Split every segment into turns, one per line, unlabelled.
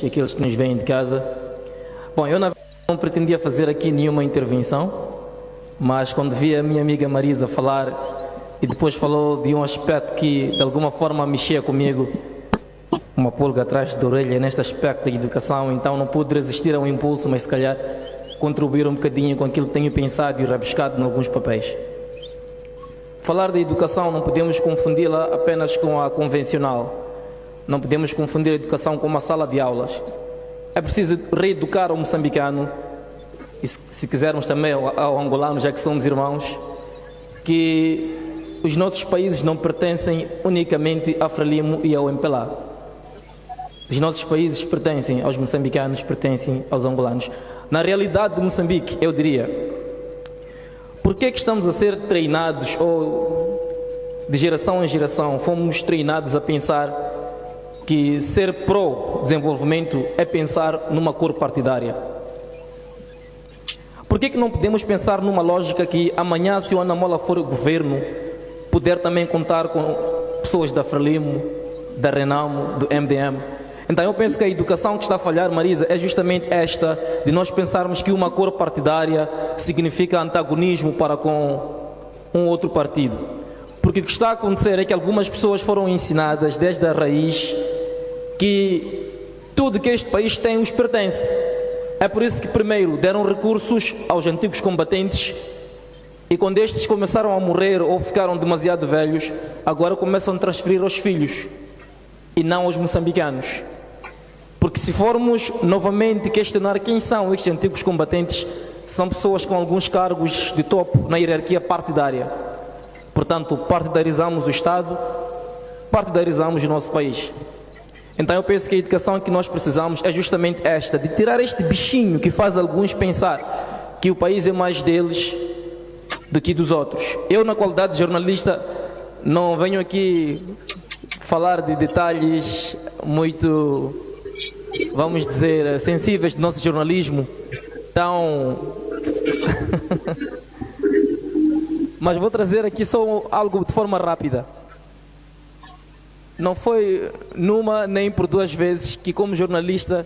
e aqueles que nos veem de casa. Bom, eu na verdade não pretendia fazer aqui nenhuma intervenção, mas quando vi a minha amiga Marisa falar e depois falou de um aspecto que de alguma forma mexia comigo, uma pulga atrás da orelha neste aspecto da educação, então não pude resistir ao impulso, mas se calhar contribuir um bocadinho com aquilo que tenho pensado e rabiscado em alguns papéis. Falar da educação não podemos confundi-la apenas com a convencional. Não podemos confundir a educação com uma sala de aulas. É preciso reeducar o moçambicano, e se quisermos também ao angolano, já que somos irmãos, que os nossos países não pertencem unicamente a Frelimo e ao MPLA. Os nossos países pertencem aos moçambicanos, pertencem aos angolanos. Na realidade de Moçambique, eu diria, por que estamos a ser treinados, ou de geração em geração, fomos treinados a pensar que ser pró-desenvolvimento é pensar numa cor partidária? Por que não podemos pensar numa lógica que amanhã, se o Ana Mola for o governo, puder também contar com pessoas da Frelimo, da Renamo, do MDM? Então eu penso que a educação que está a falhar, Marisa, é justamente esta, de nós pensarmos que uma cor partidária significa antagonismo para com um outro partido. Porque o que está a acontecer é que algumas pessoas foram ensinadas desde a raiz que tudo que este país tem os pertence. É por isso que primeiro deram recursos aos antigos combatentes e quando estes começaram a morrer ou ficaram demasiado velhos, agora começam a transferir aos filhos e não aos moçambicanos. Porque se formos novamente questionar quem são estes antigos combatentes, são pessoas com alguns cargos de topo na hierarquia partidária. Portanto, partidarizamos o Estado, partidarizamos o nosso país. Então eu penso que a educação que nós precisamos é justamente esta, de tirar este bichinho que faz alguns pensar que o país é mais deles do que dos outros. Eu, na qualidade de jornalista, não venho aqui falar de detalhes muito, vamos dizer, sensíveis do nosso jornalismo, então... mas vou trazer aqui só algo de forma rápida. Não foi numa nem por duas vezes que, como jornalista,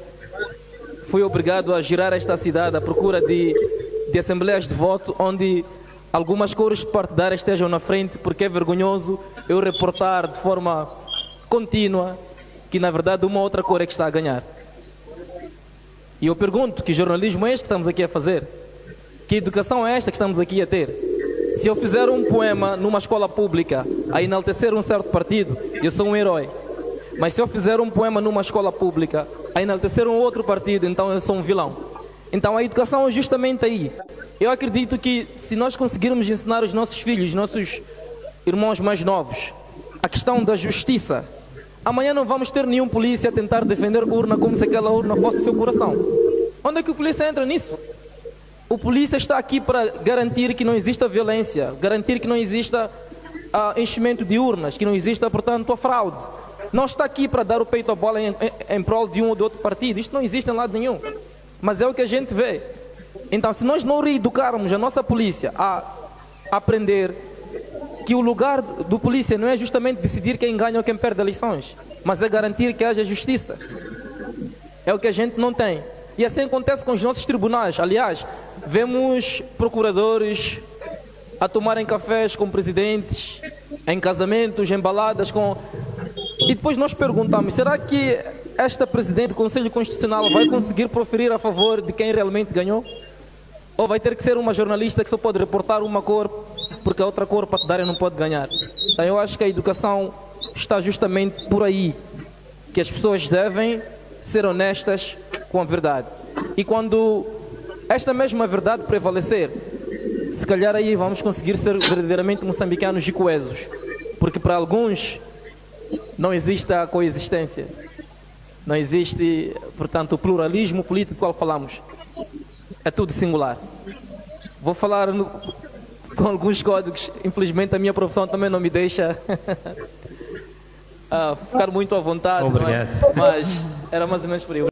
fui obrigado a girar esta cidade à procura de assembleias de voto onde algumas cores partidárias estejam na frente, porque é vergonhoso eu reportar de forma contínua que, na verdade, uma outra cor é que está a ganhar. E eu pergunto, que jornalismo é este que estamos aqui a fazer? Que educação é esta que estamos aqui a ter? Se eu fizer um poema numa escola pública a enaltecer um certo partido, eu sou um herói. Mas se eu fizer um poema numa escola pública a enaltecer um outro partido, então eu sou um vilão. Então a educação é justamente aí. Eu acredito que se nós conseguirmos ensinar os nossos filhos, nossos irmãos mais novos, a questão da justiça, amanhã não vamos ter nenhum polícia a tentar defender a urna como se aquela urna fosse seu coração. Onde é que o polícia entra nisso? O polícia está aqui para garantir que não exista violência, garantir que não exista enchimento de urnas, que não exista, portanto, a fraude. Não está aqui para dar o peito à bola em prol de um ou de outro partido. Isto não existe em lado nenhum. Mas é o que a gente vê. Então, se nós não reeducarmos a nossa polícia a aprender que o lugar do polícia não é justamente decidir quem ganha ou quem perde eleições, mas é garantir que haja justiça. É o que a gente não tem. E assim acontece com os nossos tribunais. Aliás, vemos procuradores a tomarem cafés com presidentes, em casamentos, em baladas com... E depois nós perguntamos, será que esta presidente do Conselho Constitucional vai conseguir proferir a favor de quem realmente ganhou? Ou vai ter que ser uma jornalista que só pode reportar uma cor, porque a outra cor partidária não pode ganhar? Então eu acho que a educação está justamente por aí, que as pessoas devem ser honestas com a verdade. E quando esta mesma verdade prevalecer, se calhar aí vamos conseguir ser verdadeiramente moçambicanos e coesos. Porque para alguns não existe a coexistência. Não existe, portanto, o pluralismo político do qual falamos. É tudo singular. Vou falar com alguns códigos. Infelizmente a minha profissão também não me deixa ficar muito à vontade.
Obrigado.
Mas era mais ou menos por aí.